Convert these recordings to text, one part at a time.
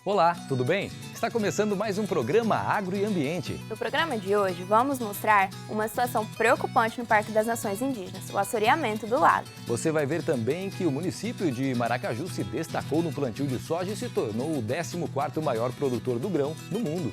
Olá, tudo bem? Está começando mais um programa Agro e Ambiente. No programa de hoje, vamos mostrar uma situação preocupante no Parque das Nações Indígenas, o assoreamento do lago. Você vai ver também que o município de Maracaju se destacou no plantio de soja e se tornou o 14º maior produtor do grão no mundo.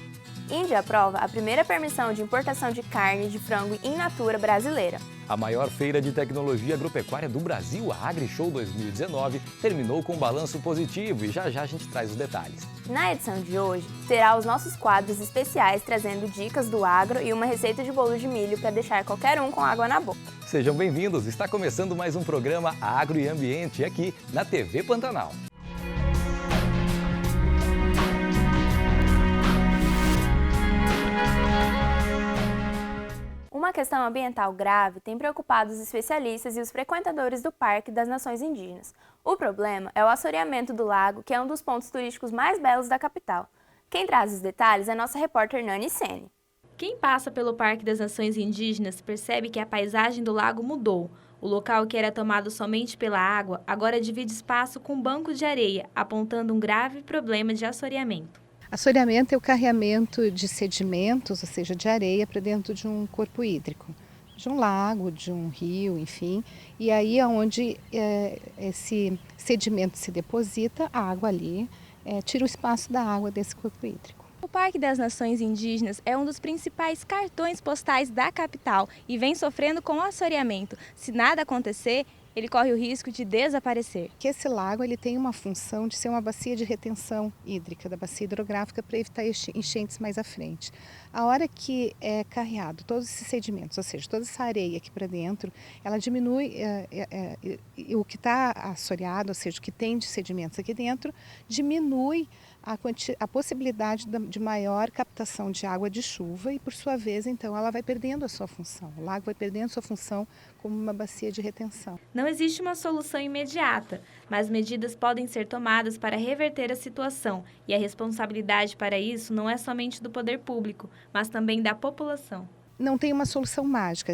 Índia aprova a primeira permissão de importação de carne de frango in natura brasileira. A maior feira de tecnologia agropecuária do Brasil, a AgriShow 2019, terminou com um balanço positivo e já a gente traz os detalhes. Na edição de hoje, terá os nossos quadros especiais trazendo dicas do agro e uma receita de bolo de milho para deixar qualquer um com água na boca. Sejam bem-vindos, está começando mais um programa Agro e Ambiente aqui na TV Pantanal. Uma questão ambiental grave tem preocupado os especialistas e os frequentadores do Parque das Nações Indígenas. O problema é o assoreamento do lago, que é um dos pontos turísticos mais belos da capital. Quem traz os detalhes é a nossa repórter Nani Sene. Quem passa pelo Parque das Nações Indígenas percebe que a paisagem do lago mudou. O local que era tomado somente pela água agora divide espaço com um banco de areia, apontando um grave problema de assoreamento. Assoreamento é o carreamento de sedimentos, ou seja, de areia, para dentro de um corpo hídrico, de um lago, de um rio, enfim. E aí é onde esse sedimento se deposita, a água ali tira o espaço da água desse corpo hídrico. O Parque das Nações Indígenas é um dos principais cartões postais da capital e vem sofrendo com o assoreamento. Se nada acontecer, ele corre o risco de desaparecer. Que esse lago ele tem uma função de ser uma bacia de retenção hídrica, da bacia hidrográfica, para evitar enchentes mais à frente. A hora que é carreado todos esses sedimentos, ou seja, toda essa areia aqui para dentro, ela diminui o que está assoreado, ou seja, o que tem de sedimentos aqui dentro, diminui a possibilidade de maior captação de água de chuva e, por sua vez, então, ela vai perdendo a sua função. O lago vai perdendo a sua função como uma bacia de retenção. Não existe uma solução imediata, mas medidas podem ser tomadas para reverter a situação e a responsabilidade para isso não é somente do poder público, mas também da população. Não tem uma solução mágica,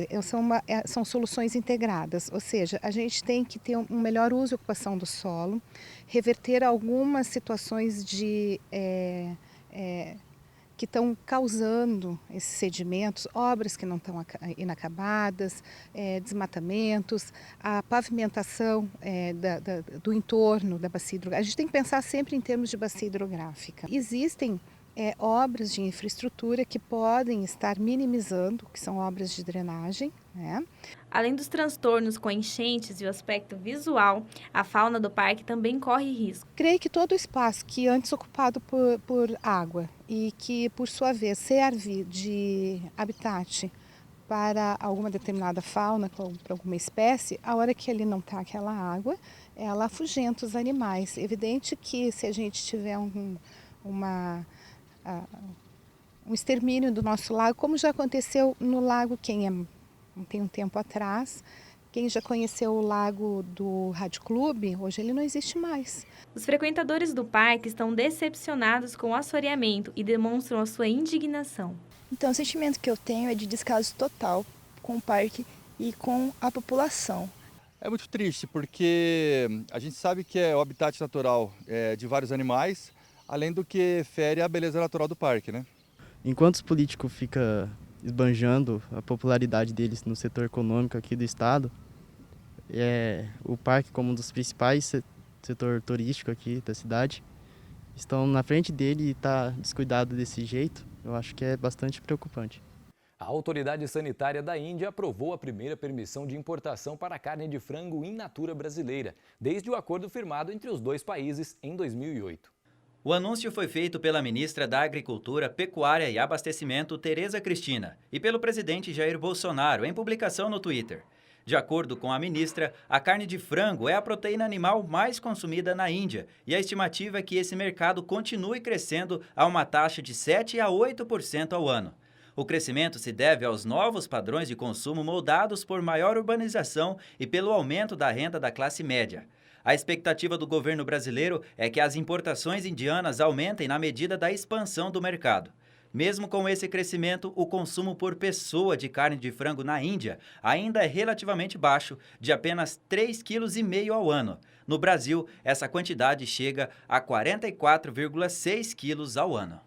são soluções integradas, ou seja, a gente tem que ter um melhor uso e ocupação do solo, reverter algumas situações que estão causando esses sedimentos, obras que não estão inacabadas, desmatamentos, a pavimentação do entorno da bacia hidrográfica. A gente tem que pensar sempre em termos de bacia hidrográfica. Existem obras de infraestrutura que podem estar minimizando, que são obras de drenagem, né? Além dos transtornos com enchentes e o aspecto visual, a fauna do parque também corre risco. Creio que todo o espaço que antes ocupado por água e que, por sua vez, serve de habitat para alguma determinada fauna, para alguma espécie, a hora que ali não está aquela água, ela afugenta os animais. Evidente que se a gente tiver um extermínio do nosso lago, como já aconteceu no lago tem um tempo atrás. Quem já conheceu o lago do Rádio Clube, hoje ele não existe mais. Os frequentadores do parque estão decepcionados com o assoreamento e demonstram a sua indignação. Então, o sentimento que eu tenho é de descaso total com o parque e com a população. É muito triste porque a gente sabe que é o habitat natural de vários animais, além do que fere a beleza natural do parque, né? Enquanto os políticos ficam esbanjando a popularidade deles no setor econômico aqui do estado, o parque, como um dos principais setor turístico aqui da cidade, estão na frente dele e está descuidado desse jeito, eu acho que é bastante preocupante. A autoridade sanitária da Índia aprovou a primeira permissão de importação para a carne de frango in natura brasileira, desde o acordo firmado entre os dois países em 2008. O anúncio foi feito pela ministra da Agricultura, Pecuária e Abastecimento, Tereza Cristina, e pelo presidente Jair Bolsonaro, em publicação no Twitter. De acordo com a ministra, a carne de frango é a proteína animal mais consumida na Índia e a estimativa é que esse mercado continue crescendo a uma taxa de 7 a 8% ao ano. O crescimento se deve aos novos padrões de consumo moldados por maior urbanização e pelo aumento da renda da classe média. A expectativa do governo brasileiro é que as importações indianas aumentem na medida da expansão do mercado. Mesmo com esse crescimento, o consumo por pessoa de carne de frango na Índia ainda é relativamente baixo, de apenas 3,5 kg ao ano. No Brasil, essa quantidade chega a 44,6 quilos ao ano.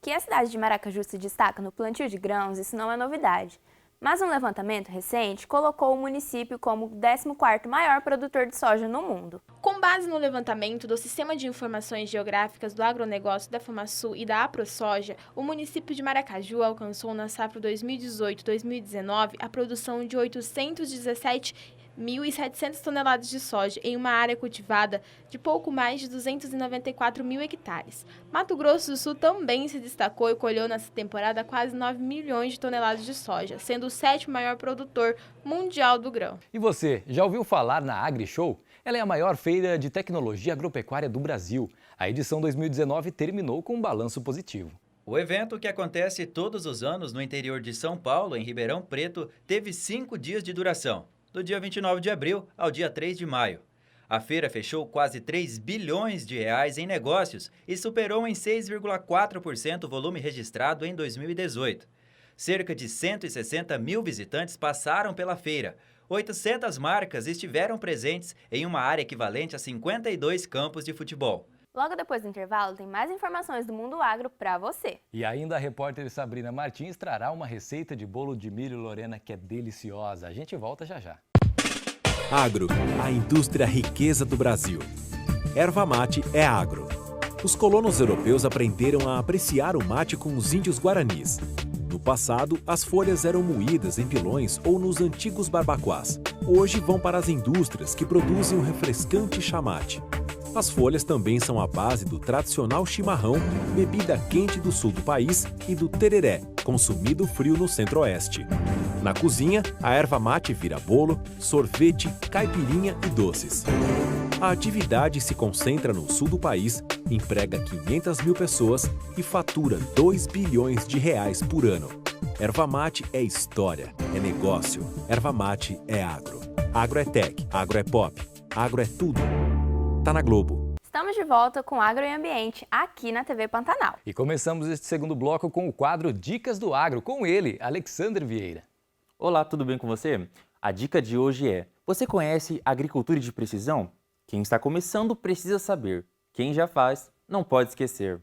Que a cidade de Maracaju se destaca no plantio de grãos, isso não é novidade. Mas um levantamento recente colocou o município como o 14º maior produtor de soja no mundo. Com base no levantamento do Sistema de Informações Geográficas do Agronegócio da FamaSul e da AproSoja, o município de Maracaju alcançou na safra 2018-2019 a produção de 817.700 toneladas de soja em uma área cultivada de pouco mais de 294 mil hectares. Mato Grosso do Sul também se destacou e colheu nessa temporada quase 9 milhões de toneladas de soja, sendo o 7º maior produtor mundial do grão. E você, já ouviu falar na AgriShow? Ela é a maior feira de tecnologia agropecuária do Brasil. A edição 2019 terminou com um balanço positivo. O evento, que acontece todos os anos no interior de São Paulo, em Ribeirão Preto, teve 5 dias de duração, do dia 29 de abril ao dia 3 de maio. A feira fechou quase 3 bilhões de reais em negócios e superou em 6,4% o volume registrado em 2018. Cerca de 160 mil visitantes passaram pela feira. 800 marcas estiveram presentes em uma área equivalente a 52 campos de futebol. Logo depois do intervalo, tem mais informações do mundo agro para você. E ainda a repórter Sabrina Martins trará uma receita de bolo de milho Lorena que é deliciosa. A gente volta já já. Agro, a indústria riqueza do Brasil. Erva mate é agro. Os colonos europeus aprenderam a apreciar o mate com os índios guaranis. No passado, as folhas eram moídas em pilões ou nos antigos barbacoás. Hoje vão para as indústrias que produzem o refrescante chamate. As folhas também são a base do tradicional chimarrão, bebida quente do sul do país, e do tereré, consumido frio no centro-oeste. Na cozinha, a erva mate vira bolo, sorvete, caipirinha e doces. A atividade se concentra no sul do país, emprega 500 mil pessoas e fatura 2 bilhões de reais por ano. Erva mate é história, é negócio. Erva mate é agro. Agro é tech, agro é pop, agro é tudo. Tá na Globo. Estamos de volta com Agro e Ambiente, aqui na TV Pantanal. E começamos este segundo bloco com o quadro Dicas do Agro, com ele, Alexander Vieira. Olá, tudo bem com você? A dica de hoje é: você conhece agricultura de precisão? Quem está começando precisa saber. Quem já faz, não pode esquecer.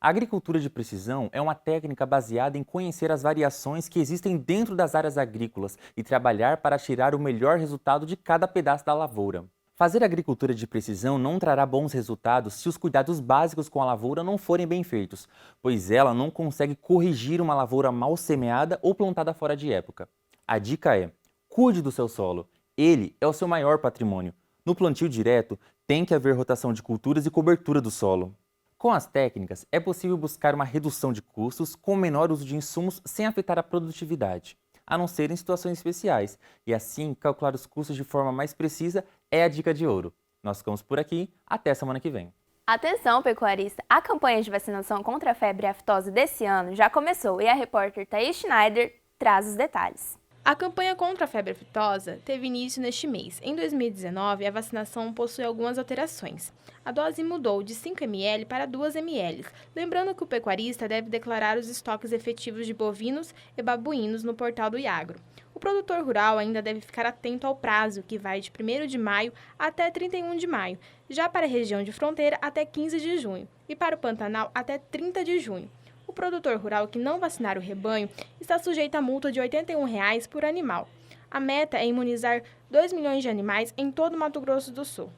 A agricultura de precisão é uma técnica baseada em conhecer as variações que existem dentro das áreas agrícolas e trabalhar para tirar o melhor resultado de cada pedaço da lavoura. Fazer agricultura de precisão não trará bons resultados se os cuidados básicos com a lavoura não forem bem feitos, pois ela não consegue corrigir uma lavoura mal semeada ou plantada fora de época. A dica é: cuide do seu solo. Ele é o seu maior patrimônio. No plantio direto, tem que haver rotação de culturas e cobertura do solo. Com as técnicas, é possível buscar uma redução de custos com menor uso de insumos sem afetar a produtividade, a não ser em situações especiais, e assim calcular os custos de forma mais precisa é a dica de ouro. Nós ficamos por aqui, até semana que vem. Atenção, pecuarista! A campanha de vacinação contra a febre aftosa desse ano já começou e a repórter Thaís Schneider traz os detalhes. A campanha contra a febre aftosa teve início neste mês. Em 2019, a vacinação possui algumas alterações. A dose mudou de 5 ml para 2 ml, lembrando que o pecuarista deve declarar os estoques efetivos de bovinos e babuínos no portal do Iagro. O produtor rural ainda deve ficar atento ao prazo, que vai de 1º de maio até 31 de maio, já para a região de fronteira até 15 de junho e para o Pantanal até 30 de junho. O produtor rural que não vacinar o rebanho está sujeito a multa de R$ 81,00 por animal. A meta é imunizar 2 milhões de animais em todo o Mato Grosso do Sul.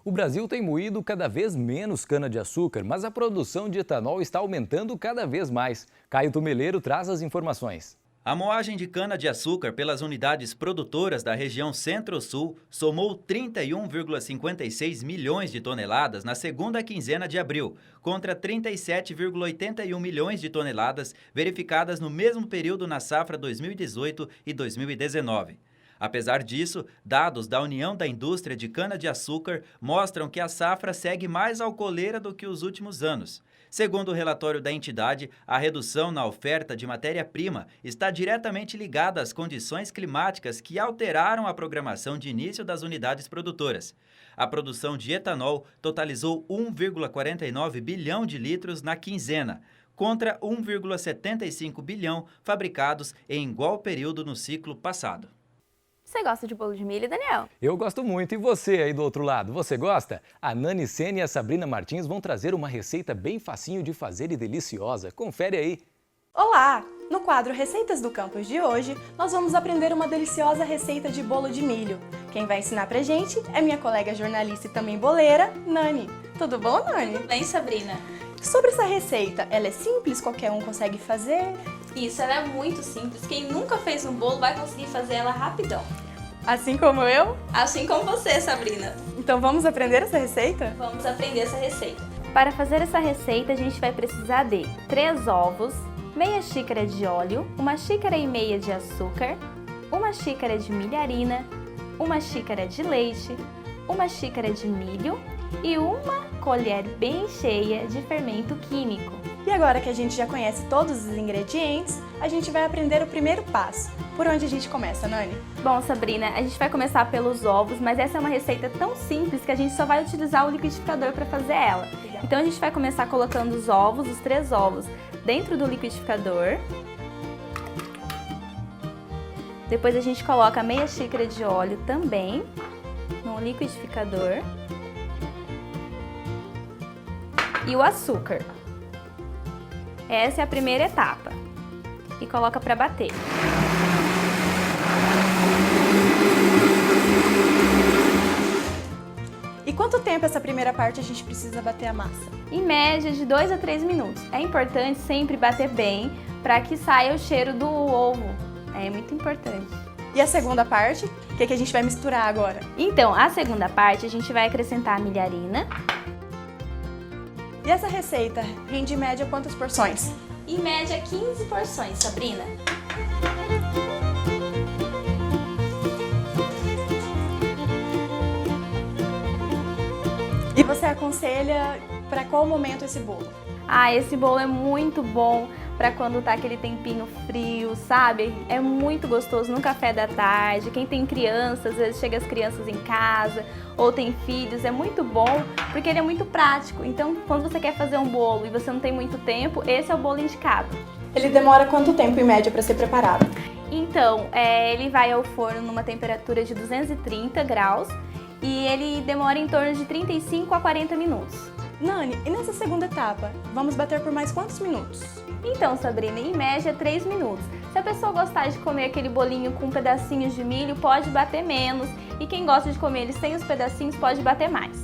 O Brasil tem moído cada vez menos cana-de-açúcar, mas a produção de etanol está aumentando cada vez mais. Caio Tumeleiro traz as informações. A moagem de cana-de-açúcar pelas unidades produtoras da região Centro-Sul somou 31,56 milhões de toneladas na segunda quinzena de abril, contra 37,81 milhões de toneladas verificadas no mesmo período na safra 2018 e 2019. Apesar disso, dados da União da Indústria de Cana-de-Açúcar mostram que a safra segue mais alcooleira do que os últimos anos. Segundo o relatório da entidade, a redução na oferta de matéria-prima está diretamente ligada às condições climáticas que alteraram a programação de início das unidades produtoras. A produção de etanol totalizou 1,49 bilhão de litros na quinzena, contra 1,75 bilhão fabricados em igual período no ciclo passado. Você gosta de bolo de milho, Daniel? Eu gosto muito. E você aí do outro lado, você gosta? A Nani Sena e a Sabrina Martins vão trazer uma receita bem facinho de fazer e deliciosa. Confere aí. Olá! No quadro Receitas do Campus de hoje, nós vamos aprender uma deliciosa receita de bolo de milho. Quem vai ensinar pra gente é minha colega jornalista e também boleira, Nani. Tudo bom, Nani? Bem, Sabrina? Sobre essa receita, ela é simples, qualquer um consegue fazer? Isso, ela é muito simples. Quem nunca fez um bolo vai conseguir fazer ela rapidão. Assim como eu? Assim como você, Sabrina. Então vamos aprender essa receita? Vamos aprender essa receita. Para fazer essa receita, a gente vai precisar de 3 ovos, meia xícara de óleo, 1,5 xícaras de açúcar, 1 xícara de milharina, 1 xícara de leite, 1 xícara de milho e 1 colher bem cheia de fermento químico. E agora que a gente já conhece todos os ingredientes, a gente vai aprender o primeiro passo. Por onde a gente começa, Nani? Bom, Sabrina, a gente vai começar pelos ovos, mas essa é uma receita tão simples que a gente só vai utilizar o liquidificador para fazer ela. Então a gente vai começar colocando os ovos, os 3 ovos, dentro do liquidificador. Depois a gente coloca meia xícara de óleo também no liquidificador. E o açúcar. Essa é a primeira etapa. E coloca para bater. E quanto tempo essa primeira parte a gente precisa bater a massa? Em média de 2 a 3 minutos. É importante sempre bater bem para que saia o cheiro do ovo. É muito importante. E a segunda parte? O que a gente vai misturar agora? Então, a segunda parte a gente vai acrescentar a milharina. E essa receita rende em média quantas porções? Em média 15 porções, Sabrina. E você aconselha para qual momento esse bolo? Ah, esse bolo é muito bom para quando tá aquele tempinho frio, sabe? É muito gostoso no café da tarde. Quem tem crianças, às vezes chega as crianças em casa ou tem filhos, é muito bom porque ele é muito prático. Então, quando você quer fazer um bolo e você não tem muito tempo, esse é o bolo indicado. Ele demora quanto tempo em média para ser preparado? Então, ele vai ao forno numa temperatura de 230 graus e ele demora em torno de 35 a 40 minutos. Nani, e nessa segunda etapa, vamos bater por mais quantos minutos? Então, Sabrina, em média 3 minutos. Se a pessoa gostar de comer aquele bolinho com pedacinhos de milho, pode bater menos. E quem gosta de comer ele sem os pedacinhos, pode bater mais.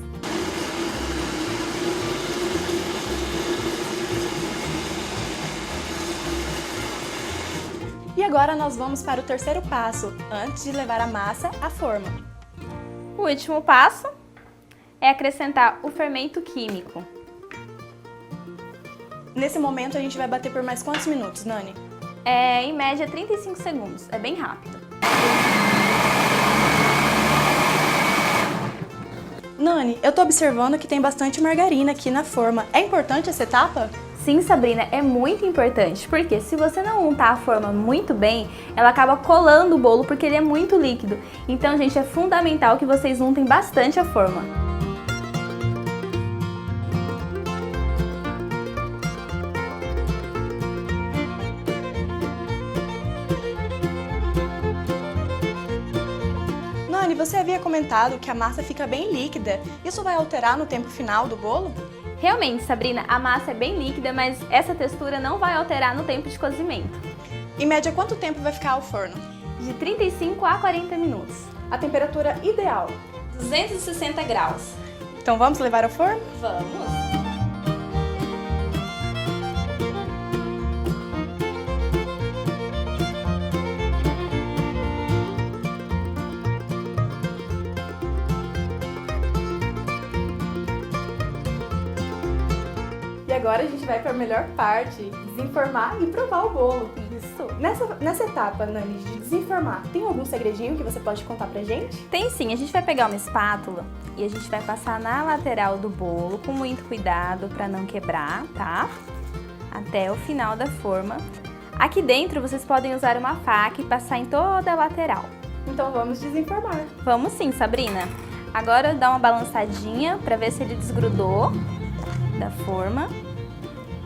E agora nós vamos para o terceiro passo, antes de levar a massa à forma. O último passo é acrescentar o fermento químico. Nesse momento a gente vai bater por mais quantos minutos, Nani? Em média 35 segundos, é bem rápido. Nani, eu tô observando que tem bastante margarina aqui na forma. É importante essa etapa? Sim, Sabrina, é muito importante, porque se você não untar a forma muito bem, ela acaba colando o bolo porque ele é muito líquido. Então, gente, é fundamental que vocês untem bastante a forma. Nani, você havia comentado que a massa fica bem líquida. Isso vai alterar no tempo final do bolo? Realmente, Sabrina, a massa é bem líquida, mas essa textura não vai alterar no tempo de cozimento. Em média, quanto tempo vai ficar ao forno? De 35 a 40 minutos. A temperatura ideal? 260 graus. Então vamos levar ao forno? Vamos! E agora a gente vai para a melhor parte, desenformar e provar o bolo. Isso. Nessa etapa, Nani, de desenformar, tem algum segredinho que você pode contar pra gente? Tem sim, a gente vai pegar uma espátula e a gente vai passar na lateral do bolo com muito cuidado para não quebrar, tá? Até o final da forma. Aqui dentro vocês podem usar uma faca e passar em toda a lateral. Então vamos desenformar. Vamos sim, Sabrina. Agora dá uma balançadinha para ver se ele desgrudou da forma.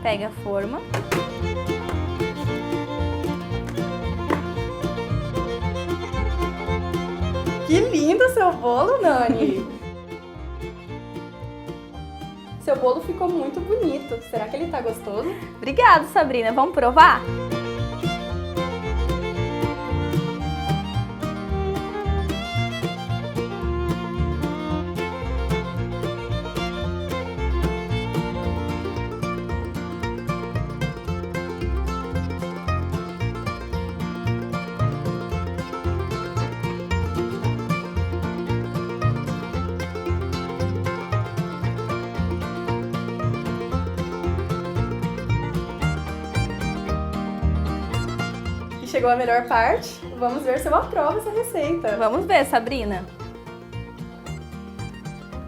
Pega a forma. Que lindo seu bolo, Nani! Seu bolo ficou muito bonito. Será que ele tá gostoso? Obrigada, Sabrina. Vamos provar? Chegou a melhor parte. Vamos ver se eu aprovo essa receita. Vamos ver, Sabrina.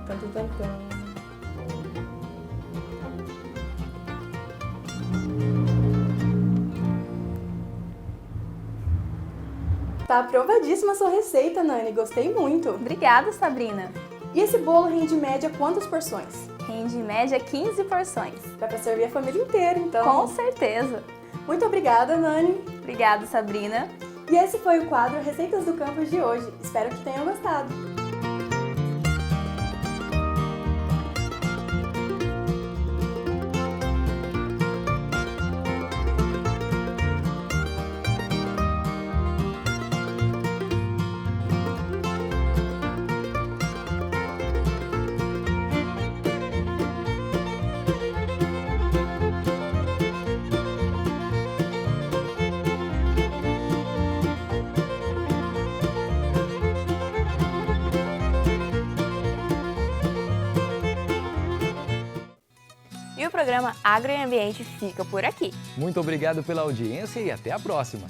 Tum, tum, tum, tum. Tá aprovadíssima a sua receita, Nani. Gostei muito. Obrigada, Sabrina. E esse bolo rende em média quantas porções? Rende em média 15 porções. Dá pra servir a família inteira, então. Com certeza. Muito obrigada, Nani. Obrigada, Sabrina. E esse foi o quadro Receitas do Campus de hoje. Espero que tenham gostado. E o programa Agro e Ambiente fica por aqui. Muito obrigado pela audiência e até a próxima!